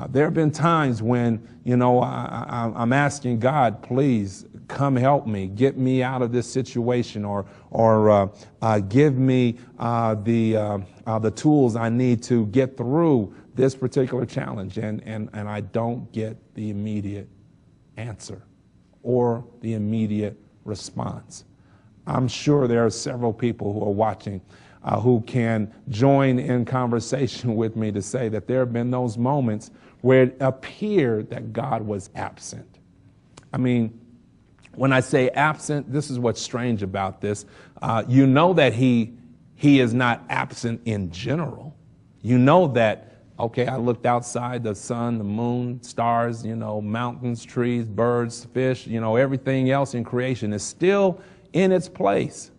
There have been times when, I'm asking God, please come help me, get me out of this situation, or give me the tools I need to get through this particular challenge. And I don't get the immediate answer or the immediate response. I'm sure there are several people who are watching who can join in conversation with me to say that there have been those moments where it appeared that God was absent. I mean, when I say absent, this is what's strange about this. You know that he is not absent in general. You know that, okay, I looked outside, the sun, the moon, stars, mountains, trees, birds, fish, everything else in creation is still in its place.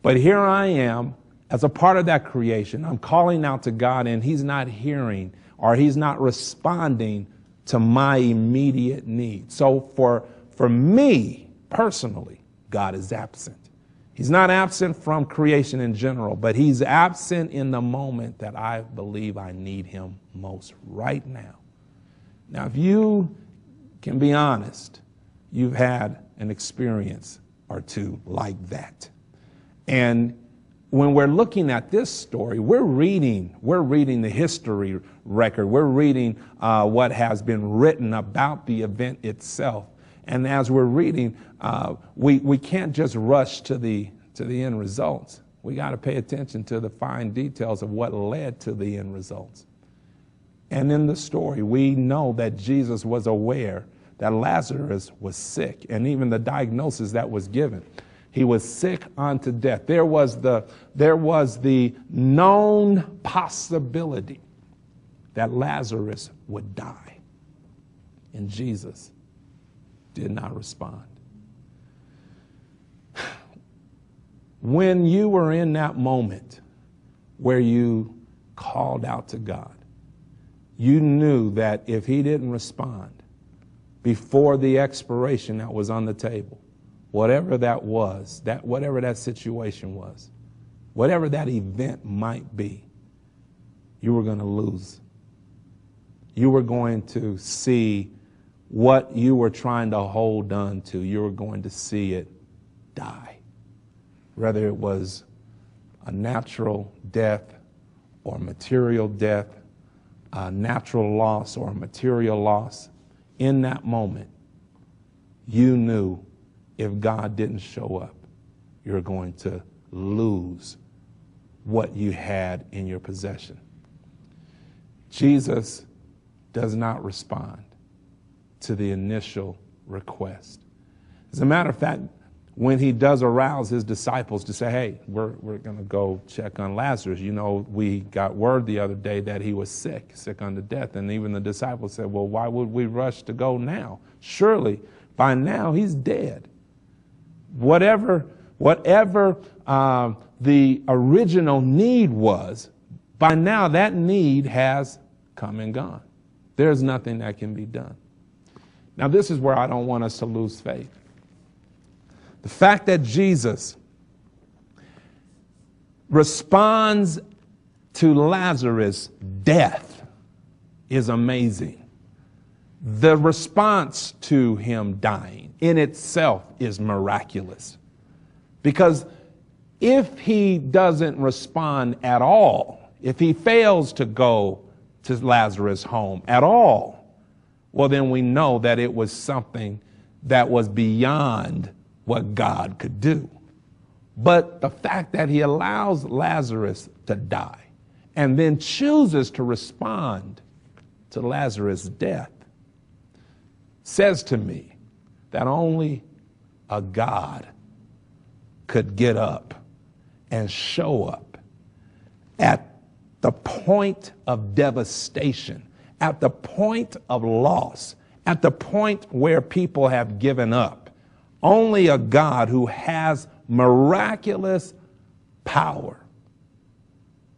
But here I am, as a part of that creation, I'm calling out to God, and he's not hearing, or he's not responding to my immediate need. So for me personally, God is absent. He's not absent from creation in general, but he's absent in the moment that I believe I need him most right now. Now, if you can be honest, you've had an experience or two like that. And when we're looking at this story, we're reading the history record. We're reading what has been written about the event itself. And as we're reading, we can't just rush to the end results. We got to pay attention to the fine details of what led to the end results. And in the story, we know that Jesus was aware that Lazarus was sick, and even the diagnosis that was given. He was sick unto death. There was the known possibility that Lazarus would die. And Jesus did not respond. When you were in that moment where you called out to God, you knew that if he didn't respond before the expiration that was on the table, whatever that was, whatever that situation was, whatever that event might be, you were going to lose. You were going to see what you were trying to hold on to. You were going to see it die. Whether it was a natural death or material death, a natural loss or a material loss, in that moment, you knew if God didn't show up, you're going to lose what you had in your possession. Jesus does not respond to the initial request. As a matter of fact, when he does arouse his disciples to say, hey, we're going to go check on Lazarus. We got word the other day that he was sick unto death. And even the disciples said, well, why would we rush to go now? Surely by now he's dead. Whatever the original need was, by now that need has come and gone. There's nothing that can be done. Now, this is where I don't want us to lose faith. The fact that Jesus responds to Lazarus' death is amazing. The response to him dying in itself is miraculous. Because if he doesn't respond at all, if he fails to go to Lazarus' home at all, well, then we know that it was something that was beyond what God could do. But the fact that he allows Lazarus to die and then chooses to respond to Lazarus' death says to me that only a God could get up and show up at the point of devastation, at the point of loss, at the point where people have given up. Only a God who has miraculous power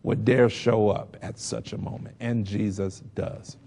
would dare show up at such a moment, and Jesus does.